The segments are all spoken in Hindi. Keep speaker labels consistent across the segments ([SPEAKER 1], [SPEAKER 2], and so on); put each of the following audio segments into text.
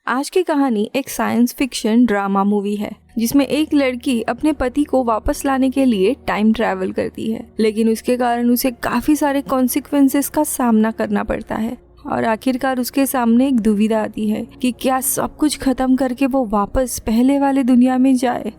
[SPEAKER 1] आज की कहानी एक साइंस फिक्शन ड्रामा मूवी है जिसमें एक लड़की अपने पति को वापस लाने के लिए टाइम ट्रैवल करती है, लेकिन उसके कारण उसे काफी सारे कॉन्सिक्वेंसेस का सामना करना पड़ता है और आखिरकार उसके सामने एक दुविधा आती है कि क्या सब कुछ खत्म करके वो वापस पहले वाले दुनिया में जाए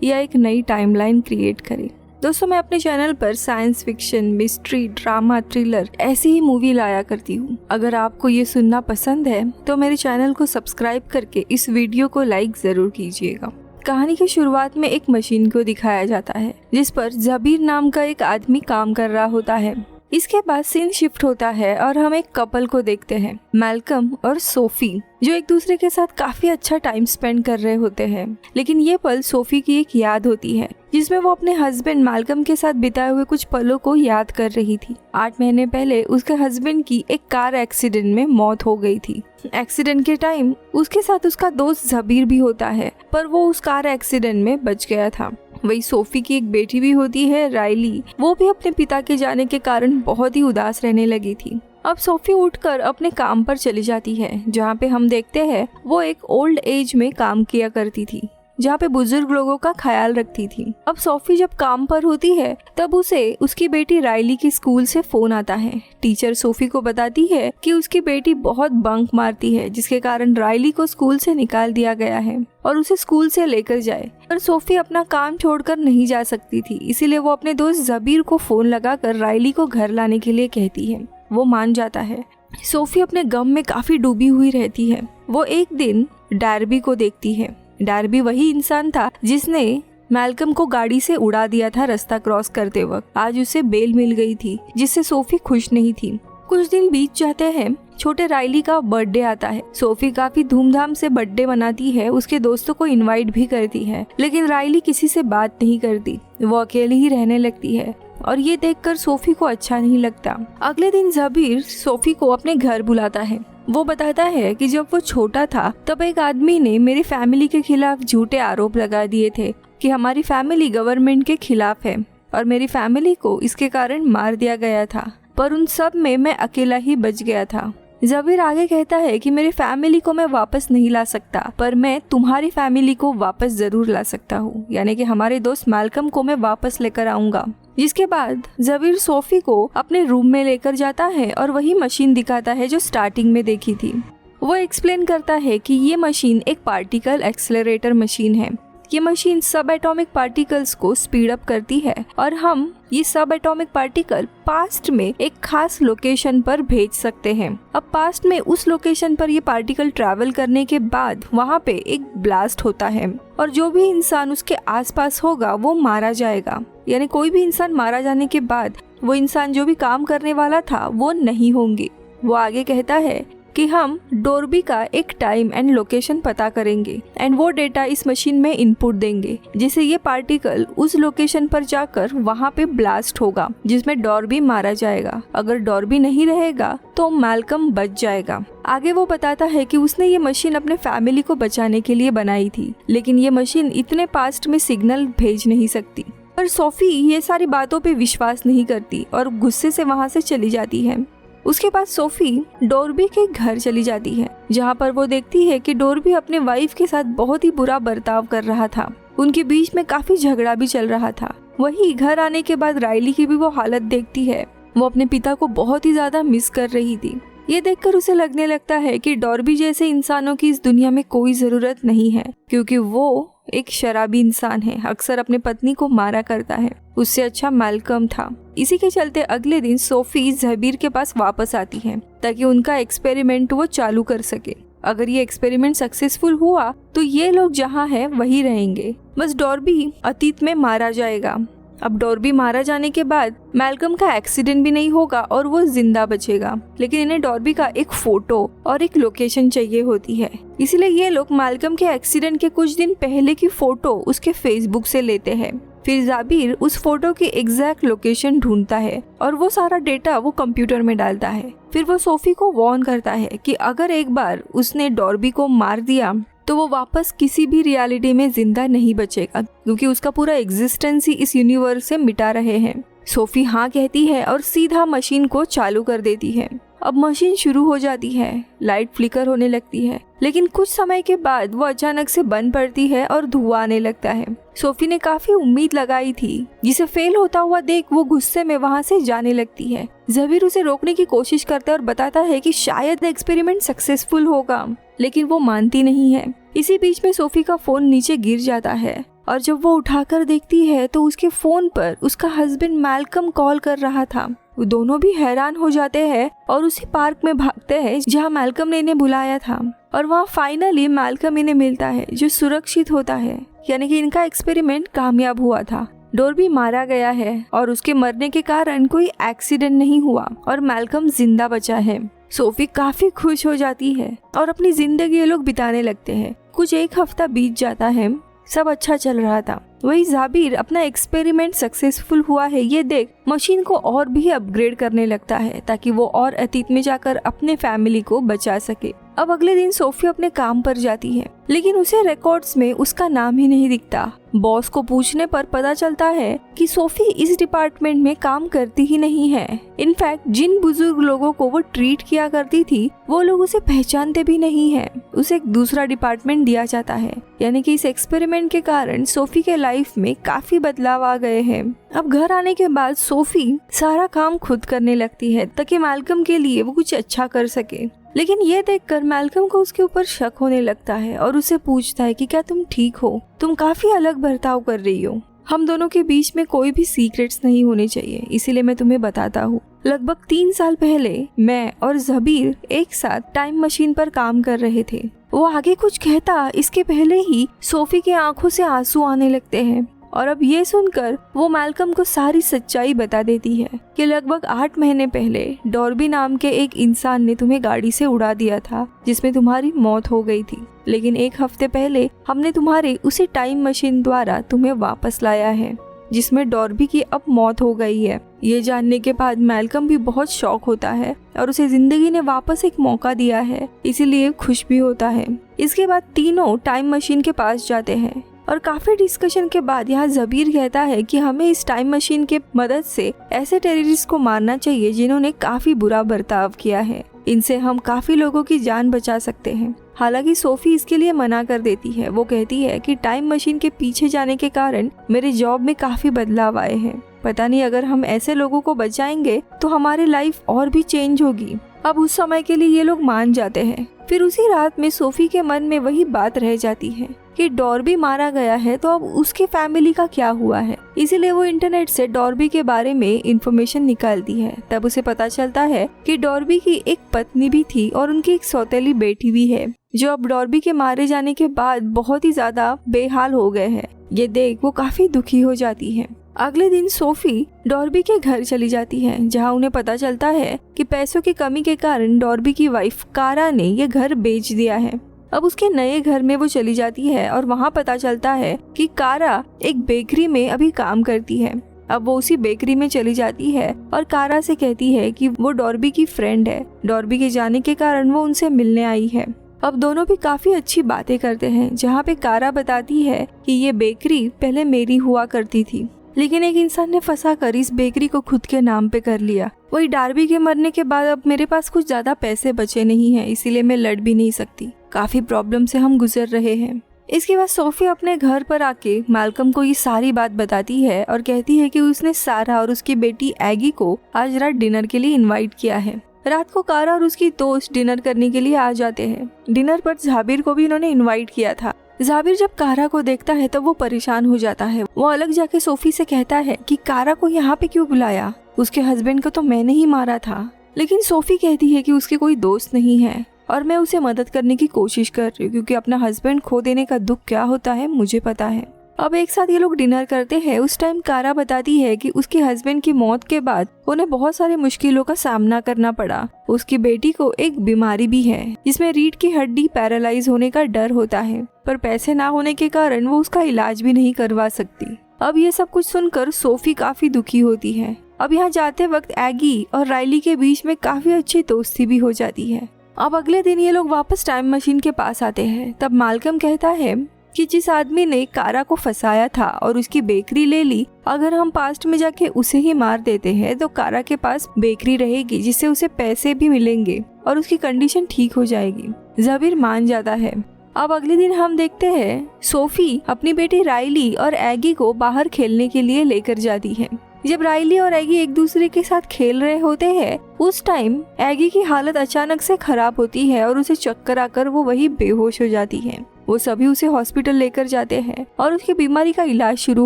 [SPEAKER 1] या एक नई टाइमलाइन क्रिएट करे। दोस्तों, मैं अपने चैनल पर science fiction, mystery, drama, thriller ऐसी ही मूवी लाया करती हूँ। अगर आपको ये सुनना पसंद है तो मेरे चैनल को सब्सक्राइब करके इस वीडियो को लाइक जरूर कीजिएगा। कहानी की शुरुआत में एक मशीन को दिखाया जाता है जिस पर जबीर नाम का एक आदमी काम कर रहा होता है। इसके बाद सीन शिफ्ट होता है और हम एक कपल को देखते हैं, मैल्कम और सोफी, जो एक दूसरे के साथ काफी अच्छा टाइम स्पेंड कर रहे होते हैं। लेकिन ये पल सोफी की एक याद होती है जिसमें वो अपने हस्बैंड मैल्कम के साथ बिताए हुए कुछ पलों को याद कर रही थी। 8 महीने पहले उसके हस्बैंड की एक कार एक्सीडेंट में मौत हो गई थी। एक्सीडेंट के टाइम उसके साथ उसका दोस्त जबीर भी होता है, पर वो उस कार एक्सीडेंट में बच गया था। वही सोफी की एक बेटी भी होती है, राइली। वो भी अपने पिता के जाने के कारण बहुत ही उदास रहने लगी थी। अब सोफी उठकर अपने काम पर चली जाती है, जहाँ पे हम देखते हैं वो एक ओल्ड एज में काम किया करती थी, जहाँ पे बुजुर्ग लोगों का ख्याल रखती थी। अब सोफी जब काम पर होती है तब उसे उसकी बेटी राइली की स्कूल से फोन आता है। टीचर सोफी को बताती है कि उसकी बेटी बहुत बंक मारती है, जिसके कारण राइली को स्कूल से निकाल दिया गया है और उसे स्कूल से लेकर जाए। पर सोफी अपना काम छोड़कर नहीं जा सकती थी, इसीलिए वो अपने दोस्त जबीर को फोन लगाकर राइली को घर लाने के लिए कहती है। वो मान जाता है। सोफी अपने गम में काफी डूबी हुई रहती है। वो एक दिन डार्बी को देखती है। डार्बी वही इंसान था जिसने मैल्कम को गाड़ी से उड़ा दिया था रास्ता क्रॉस करते वक्त। आज उसे बेल मिल गई थी, जिससे सोफी खुश नहीं थी। कुछ दिन बीत जाते हैं। छोटे राइली का बर्थडे आता है। सोफी काफी धूमधाम से बर्थडे मनाती है, उसके दोस्तों को इनवाइट भी करती है, लेकिन राइली किसी से बात नहीं करती। वो अकेली ही रहने लगती है और ये देखकर सोफी को अच्छा नहीं लगता। अगले दिन जबीर सोफी को अपने घर बुलाता है। वो बताता है कि जब वो छोटा था तब एक आदमी ने मेरी फैमिली के खिलाफ झूठे आरोप लगा दिए थे कि हमारी फैमिली गवर्नमेंट के खिलाफ है और मेरी फैमिली को इसके कारण मार दिया गया था, पर उन सब में मैं अकेला ही बच गया था। जबीर आगे कहता है कि मेरी फैमिली को मैं वापस नहीं ला सकता, पर मैं तुम्हारी फैमिली को वापस जरूर ला सकता हूँ, यानी कि हमारे दोस्त मैल्कम को मैं वापस लेकर आऊंगा। जिसके बाद जबीर सोफी को अपने रूम में लेकर जाता है और वही मशीन दिखाता है जो स्टार्टिंग में देखी थी। वो एक्सप्लेन करता है कि ये मशीन एक पार्टिकल एक्सेलरेटर मशीन है। ये मशीन सब एटॉमिक पार्टिकल्स को स्पीड अप करती है और हम ये सब एटॉमिक पार्टिकल पास्ट में एक खास लोकेशन पर भेज सकते हैं। अब पास्ट में उस लोकेशन पर ये पार्टिकल ट्रैवल करने के बाद वहाँ पे एक ब्लास्ट होता है और जो भी इंसान उसके आसपास होगा वो मारा जाएगा। यानी कोई भी इंसान मारा जाने के बाद वो इंसान जो भी काम करने वाला था वो नहीं होंगे। वो आगे कहता है कि हम डोरबी का एक टाइम एंड लोकेशन पता करेंगे एंड वो डेटा इस मशीन में इनपुट देंगे, जिससे ये पार्टिकल उस लोकेशन पर जाकर वहाँ पे ब्लास्ट होगा जिसमें डोरबी मारा जाएगा। अगर डोरबी नहीं रहेगा तो मैल्कम बच जाएगा। आगे वो बताता है कि उसने ये मशीन अपने फैमिली को बचाने के लिए बनाई थी, लेकिन ये मशीन इतने पास्ट में सिग्नल भेज नहीं सकती। पर सोफी ये सारी बातों पे विश्वास नहीं करती और गुस्से से वहाँ से चली जाती है। उसके बाद सोफी डोरबी के घर चली जाती है, जहाँ पर वो देखती है कि डोरबी अपने वाइफ के साथ बहुत ही बुरा बर्ताव कर रहा था। उनके बीच में काफी झगड़ा भी चल रहा था। वही घर आने के बाद राइली की भी वो हालत देखती है। वो अपने पिता को बहुत ही ज्यादा मिस कर रही थी। ये देखकर उसे लगने लगता है कि डोरबी जैसे इंसानों की इस दुनिया में कोई जरूरत नहीं है, क्योंकि वो एक शराबी इंसान है, अक्सर अपने पत्नी को मारा करता है। उससे अच्छा मैल्कम था। इसी के चलते अगले दिन सोफी जबीर के पास वापस आती है ताकि उनका एक्सपेरिमेंट वो चालू कर सके। अगर ये एक्सपेरिमेंट सक्सेसफुल हुआ तो ये लोग जहाँ है वही रहेंगे, बस डोरबी अतीत में मारा जाएगा। अब डोरबी मारा जाने के बाद मैल्कम का एक्सीडेंट भी नहीं होगा और वो जिंदा बचेगा, लेकिन इन्हें डोरबी का एक फोटो और एक लोकेशन चाहिए होती है। इसीलिए ये लोग मैल्कम के एक्सीडेंट के कुछ दिन पहले की फोटो उसके फेसबुक से लेते हैं। फिर जबीर उस फोटो की एग्जैक्ट लोकेशन ढूंढता है और वो सारा डेटा वो कंप्यूटर में डालता है। फिर वो सोफी को वार्न करता है कि अगर एक बार उसने डोरबी को मार दिया तो वो वापस किसी भी रियलिटी में जिंदा नहीं बचेगा, क्योंकि उसका पूरा एग्जिस्टेंस ही इस यूनिवर्स से मिटा रहे हैं। सोफी हाँ कहती है और सीधा मशीन को चालू कर देती है। अब मशीन शुरू हो जाती है, लाइट फ्लिकर होने लगती है, लेकिन कुछ समय के बाद वो अचानक से बंद पड़ती है और धुआं आने लगता है। सोफी ने काफी उम्मीद लगाई थी, जिसे फेल होता हुआ देख वो गुस्से में वहाँ से जाने लगती है। जबीर उसे रोकने की कोशिश करता है और बताता है कि शायद एक्सपेरिमेंट सक्सेसफुल होगा, लेकिन वो मानती नहीं है। इसी बीच में सोफी का फोन नीचे गिर जाता है और जब वो उठाकर देखती है तो उसके फोन पर उसका हस्बैंड मैल्कम कॉल कर रहा था। वो दोनों भी हैरान हो जाते हैं और उसी पार्क में भागते हैं जहाँ मैल्कम ने इन्हें बुलाया था, और वहाँ फाइनली मैल्कम इन्हें मिलता है जो सुरक्षित होता है, यानी कि इनका एक्सपेरिमेंट कामयाब हुआ था। डॉर्बी मारा गया है और उसके मरने के कारण कोई एक्सीडेंट नहीं हुआ और मैल्कम जिंदा बचा है। सोफी काफी खुश हो जाती है और अपनी जिंदगी ये लोग बिताने लगते हैं। कुछ एक हफ्ता बीत जाता है, सब अच्छा चल रहा था। वही जाबिर अपना एक्सपेरिमेंट सक्सेसफुल हुआ है ये देख मशीन को और भी अपग्रेड करने लगता है ताकि वो और अतीत में जाकर अपने फैमिली को बचा सके। अब अगले दिन सोफी अपने काम पर जाती है, लेकिन उसे रिकॉर्ड्स में उसका नाम ही नहीं दिखता। बॉस को पूछने पर पता चलता है कि सोफी इस डिपार्टमेंट में काम करती ही नहीं है। इनफैक्ट जिन बुजुर्ग लोगों को वो ट्रीट किया करती थी वो लोग उसे पहचानते भी नहीं है। उसे एक दूसरा डिपार्टमेंट दिया जाता है, यानी कि इस एक्सपेरिमेंट के कारण सोफी के लाइफ में काफी बदलाव आ गए हैं। अब घर आने के बाद सोफी सारा काम खुद करने लगती है ताकि मैल्कम के लिए वो कुछ अच्छा कर सके, लेकिन ये देखकर मैल्कम को उसके ऊपर शक होने लगता है और उसे पूछता है कि क्या तुम ठीक हो? तुम काफी अलग बर्ताव कर रही हो। हम दोनों के बीच में कोई भी सीक्रेट्स नहीं होने चाहिए, इसीलिए मैं तुम्हें बताता हूँ। लगभग 3 साल पहले मैं और जबीर एक साथ टाइम मशीन पर काम कर रहे थे। वो आगे कुछ कहता इसके पहले ही सोफी के आंखों से आंसू आने लगते हैं और अब ये सुनकर वो मैल्कम को सारी सच्चाई बता देती है कि लगभग 8 महीने पहले डॉर्बी नाम के एक इंसान ने तुम्हें गाड़ी से उड़ा दिया था जिसमें तुम्हारी मौत हो गई थी, लेकिन 1 हफ्ते पहले हमने तुम्हारे उसी टाइम मशीन द्वारा तुम्हें वापस लाया है जिसमें डॉर्बी की अब मौत हो गई है। ये जानने के बाद मैल्कम भी बहुत शॉक होता है और उसे जिंदगी ने वापस एक मौका दिया है, इसीलिए खुश भी होता है। इसके बाद तीनों टाइम मशीन के पास जाते हैं और काफी डिस्कशन के बाद यहाँ जबीर कहता है कि हमें इस टाइम मशीन के मदद से ऐसे टेररिस्ट को मारना चाहिए जिन्होंने काफी बुरा बर्ताव किया है। इनसे हम काफी लोगों की जान बचा सकते हैं। हालांकि सोफी इसके लिए मना कर देती है। वो कहती है कि टाइम मशीन के पीछे जाने के कारण मेरे जॉब में काफी बदलाव आए हैं। पता नहीं अगर हम ऐसे लोगों को बचाएंगे तो हमारी लाइफ और भी चेंज होगी। अब उस समय के लिए ये लोग मान जाते हैं। फिर उसी रात में सोफी के मन में वही बात रह जाती है कि डॉर्बी मारा गया है तो अब उसके फैमिली का क्या हुआ है। इसीलिए वो इंटरनेट से डॉर्बी के बारे में इंफॉर्मेशन निकालती है। तब उसे पता चलता है कि डॉर्बी की एक पत्नी भी थी और उनकी एक सौतेली बेटी भी है जो अब डॉर्बी के मारे जाने के बाद बहुत ही ज्यादा बेहाल हो गए हैं। ये देख वो काफी दुखी हो जाती है। अगले दिन सोफी डॉर्बी के घर चली जाती है जहां उन्हें पता चलता है कि पैसों की कमी के कारण डॉर्बी की वाइफ कारा ने ये घर बेच दिया है। अब उसके नए घर में वो चली जाती है और वहां पता चलता है कि कारा एक बेकरी में अभी काम करती है। अब वो उसी बेकरी में चली जाती है और कारा से कहती है कि वो डॉर्बी की फ्रेंड है। डॉर्बी के जाने के कारण वो उनसे मिलने आई है। अब दोनों भी काफी अच्छी बातें करते हैं जहाँ पे कारा बताती है कि ये बेकरी पहले मेरी हुआ करती थी, लेकिन एक इंसान ने फंसा कर इस बेकरी को खुद के नाम पे कर लिया। वही डॉर्बी के मरने के बाद अब मेरे पास कुछ ज्यादा पैसे बचे नहीं हैं, इसीलिए मैं लड़ भी नहीं सकती। काफी प्रॉब्लम से हम गुजर रहे हैं। इसके बाद सोफी अपने घर पर आके मैल्कम को ये सारी बात बताती है और कहती है कि उसने सारा और उसकी बेटी एगी को आज रात डिनर के लिए इनवाइट किया है। रात को कारा और उसकी दोस्त डिनर करने के लिए आ जाते हैं। डिनर पर जाबिर को भी इन्होंने इनवाइट किया था। जाबिर जब कारा को देखता है तो वो परेशान हो जाता है। वो अलग जाके सोफी से कहता है कि कारा को यहाँ पे क्यों बुलाया, उसके हस्बैंड को तो मैंने ही मारा था। लेकिन सोफी कहती है कि उसके कोई दोस्त नहीं है और मैं उसे मदद करने की कोशिश कर रही हूँ क्योंकि अपना हस्बैंड खो देने का दुख क्या होता है मुझे पता है। अब एक साथ ये लोग डिनर करते हैं। उस टाइम कारा बताती है कि उसके हस्बैंड की मौत के बाद उन्हें बहुत सारे मुश्किलों का सामना करना पड़ा। उसकी बेटी को एक बीमारी भी है जिसमें रीढ़ की हड्डी पैरालाइज होने का डर होता है, पर पैसे ना होने के कारण वो उसका इलाज भी नहीं करवा सकती। अब ये सब कुछ सुनकर सोफी काफी दुखी होती है। अब यहाँ जाते वक्त एगी और राइली के बीच में काफी अच्छी दोस्ती भी हो जाती है। अब अगले दिन ये लोग वापस टाइम मशीन के पास आते हैं। तब मैल्कम कहता है कि जिस आदमी ने कारा को फंसाया था और उसकी बेकरी ले ली, अगर हम पास्ट में जाके उसे ही मार देते हैं तो कारा के पास बेकरी रहेगी जिससे उसे पैसे भी मिलेंगे और उसकी कंडीशन ठीक हो जाएगी। जबीर मान जाता है। अब अगले दिन हम देखते हैं सोफी अपनी बेटी राइली और एगी को बाहर खेलने के लिए लेकर जाती है। जब राइली और एगी एक दूसरे के साथ खेल रहे होते हैं, उस टाइम एगी की हालत अचानक से खराब होती है और उसे चक्कर आकर वो वही बेहोश हो जाती है। वो सभी उसे हॉस्पिटल लेकर जाते हैं और उसकी बीमारी का इलाज शुरू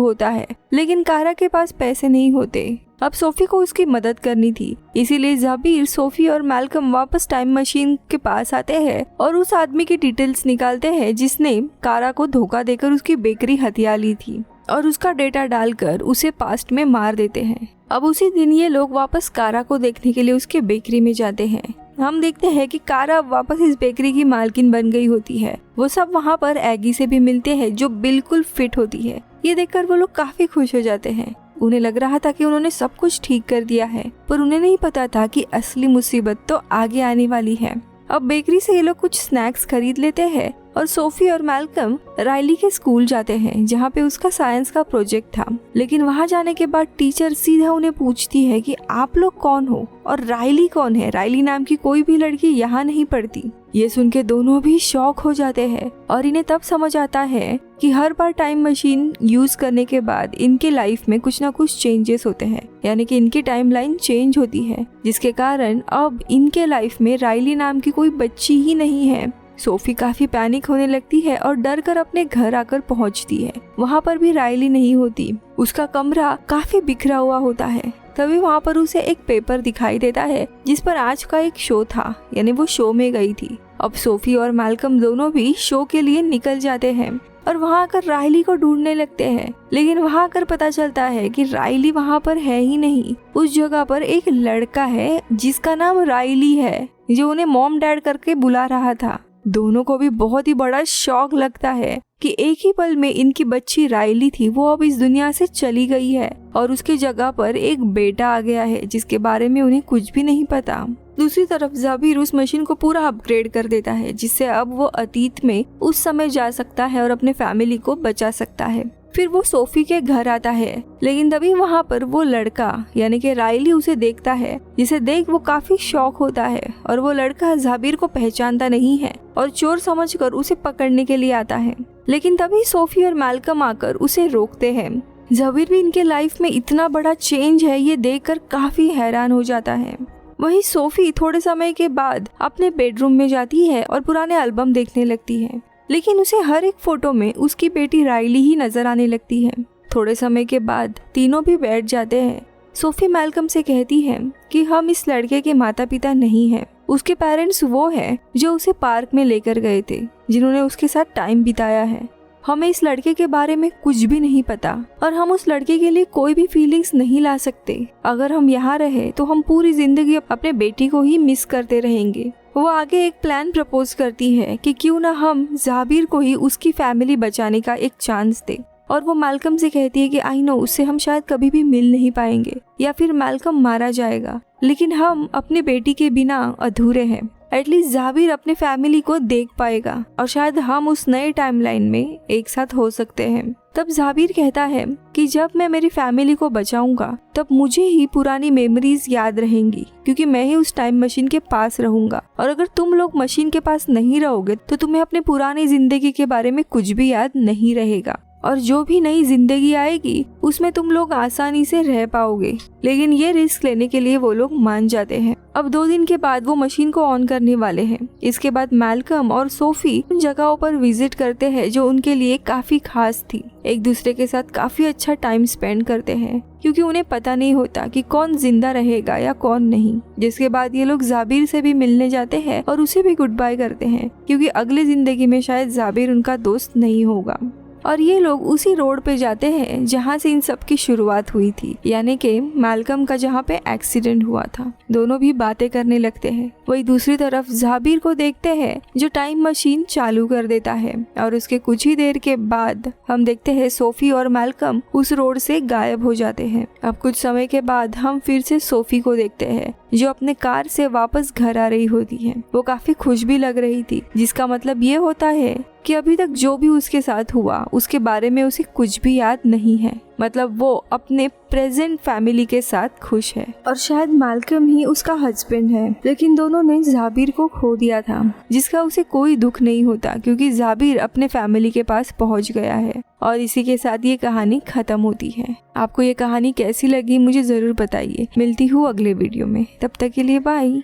[SPEAKER 1] होता है, लेकिन कारा के पास पैसे नहीं होते। अब सोफी को उसकी मदद करनी थी, इसीलिए जबीर, सोफी और मैल्कम वापस टाइम मशीन के पास आते हैं और उस आदमी की डिटेल्स निकालते हैं जिसने कारा को धोखा देकर उसकी बेकरी हथिया ली थी और उसका डेटा डालकर उसे पास्ट में मार देते हैं। अब उसी दिन ये लोग वापस कारा को देखने के लिए उसके बेकरी में जाते हैं। हम देखते हैं कि कारा वापस इस बेकरी की मालकिन बन गई होती है। वो सब वहाँ पर एगी से भी मिलते हैं जो बिल्कुल फिट होती है। ये देखकर वो लोग काफी खुश हो जाते हैं। उन्हें लग रहा था कि उन्होंने सब कुछ ठीक कर दिया है, पर उन्हें नहीं पता था कि असली मुसीबत तो आगे आने वाली है। अब बेकरी से ये लोग कुछ स्नैक्स खरीद लेते हैं और सोफी और मैल्कम राइली के स्कूल जाते हैं जहाँ पे उसका साइंस का प्रोजेक्ट था। लेकिन वहाँ जाने के बाद टीचर सीधा उन्हें पूछती है कि आप लोग कौन हो और राइली कौन है। राइली नाम की कोई भी लड़की यहाँ नहीं पढ़ती। ये सुन के दोनों भी शॉक हो जाते हैं और इन्हें तब समझ आता है कि हर बार टाइम मशीन यूज करने के बाद इनके लाइफ में कुछ ना कुछ चेंजेस होते हैं, यानी कि इनकी टाइमलाइन चेंज होती है, जिसके कारण अब इनके लाइफ में राइली नाम की कोई बच्ची ही नहीं है। सोफी काफी पैनिक होने लगती है और डर कर अपने घर आकर पहुंचती है। वहाँ पर भी राइली नहीं होती। उसका कमरा काफी बिखरा हुआ होता है। तभी वहाँ पर उसे एक पेपर दिखाई देता है जिस पर आज का एक शो था, यानी वो शो में गई थी। अब सोफी और मैल्कम दोनों भी शो के लिए निकल जाते हैं और वहाँ आकर राइली को ढूंढने लगते हैं, लेकिन वहाँ आकर पता चलता है कि राइली वहाँ पर है ही नहीं। उस जगह पर एक लड़का है जिसका नाम राइली है, जो उन्हें मॉम डैड करके बुला रहा था। दोनों को भी बहुत ही बड़ा शॉक लगता है कि एक ही पल में इनकी बच्ची राइली थी, वो अब इस दुनिया से चली गई है और उसकी जगह पर एक बेटा आ गया है जिसके बारे में उन्हें कुछ भी नहीं पता। दूसरी तरफ जबीर उस मशीन को पूरा अपग्रेड कर देता है जिससे अब वो अतीत में उस समय जा सकता है और अपने फैमिली को बचा सकता है। फिर वो सोफी के घर आता है, लेकिन तभी वहाँ पर वो लड़का यानी कि राइली उसे देखता है, जिसे देख वो काफी शॉक होता है और वो लड़का जबीर को पहचानता नहीं है और चोर समझकर उसे पकड़ने के लिए आता है। लेकिन तभी सोफी और मैल्कम आकर उसे रोकते हैं। जबीर भी इनके लाइफ में इतना बड़ा चेंज है ये देखकर काफी हैरान हो जाता है। वहीं सोफी थोड़े समय के बाद अपने बेडरूम में जाती है और पुराने एल्बम देखने लगती है, लेकिन उसे हर एक फोटो में उसकी बेटी राइली ही नजर आने लगती है। थोड़े समय के बाद तीनों भी बैठ जाते हैं। सोफी मैल्कम से कहती है कि हम इस लड़के के माता पिता नहीं हैं। उसके पेरेंट्स वो हैं जो उसे पार्क में लेकर गए थे, जिन्होंने उसके साथ टाइम बिताया है। हमें इस लड़के के बारे में कुछ भी नहीं पता और हम उस लड़के के लिए कोई भी फीलिंग्स नहीं ला सकते। अगर हम यहाँ रहे तो हम पूरी जिंदगी अपने बेटी को ही मिस करते रहेंगे। वो आगे एक प्लान प्रपोज करती है कि क्यों ना हम जबीर को ही उसकी फैमिली बचाने का एक चांस दे, और वो मैल्कम से कहती है कि आई नो उससे हम शायद कभी भी मिल नहीं पाएंगे या फिर मैल्कम मारा जाएगा, लेकिन हम अपनी बेटी के बिना अधूरे हैं। एटलीस्ट जबीर अपने फैमिली को देख पाएगा और शायद हम उस नए टाइमलाइन में एक साथ हो सकते हैं। तब जबीर कहता है कि जब मैं मेरी फैमिली को बचाऊंगा तब मुझे ही पुरानी मेमोरीज याद रहेंगी, क्योंकि मैं ही उस टाइम मशीन के पास रहूंगा, और अगर तुम लोग मशीन के पास नहीं रहोगे तो तुम्हें अपने पुरानी जिंदगी के बारे में कुछ भी याद नहीं रहेगा, और जो भी नई जिंदगी आएगी उसमें तुम लोग आसानी से रह पाओगे। लेकिन ये रिस्क लेने के लिए वो लोग मान जाते हैं। अब 2 दिन के बाद वो मशीन को ऑन करने वाले हैं। इसके बाद मैल्कम और सोफी उन जगहों पर विजिट करते हैं जो उनके लिए काफी खास थी। एक दूसरे के साथ काफी अच्छा टाइम स्पेंड करते हैं, क्योंकि उन्हें पता नहीं होता कि कौन जिंदा रहेगा या कौन नहीं। जिसके बाद ये लोग जबीर से भी मिलने जाते हैं और उसे भी गुड बाय करते हैं, क्योंकि अगले जिंदगी में शायद जबीर उनका दोस्त नहीं होगा। और ये लोग उसी रोड पे जाते हैं जहाँ से इन सब की शुरुआत हुई थी, यानी कि मैल्कम का जहाँ पे एक्सीडेंट हुआ था। दोनों भी बातें करने लगते हैं। वही दूसरी तरफ जबीर को देखते हैं जो टाइम मशीन चालू कर देता है, और उसके कुछ ही देर के बाद हम देखते हैं सोफी और मैल्कम उस रोड से गायब हो जाते हैं। अब कुछ समय के बाद हम फिर से सोफी को देखते हैं जो अपने कार से वापस घर आ रही होती है। वो काफी खुश भी लग रही थी, जिसका मतलब ये होता है कि अभी तक जो भी उसके साथ हुआ उसके बारे में उसे कुछ भी याद नहीं है। मतलब वो अपने प्रेजेंट फैमिली के साथ खुश है और शायद मालकम ही उसका हस्बैंड है। लेकिन दोनों ने जाबिर को खो दिया था, जिसका उसे कोई दुख नहीं होता क्योंकि जाबिर अपने फैमिली के पास पहुंच गया है। और इसी के साथ ये कहानी खत्म होती है। आपको ये कहानी कैसी लगी मुझे जरूर बताइए। मिलती हूँ अगले वीडियो में, तब तक के लिए बाय।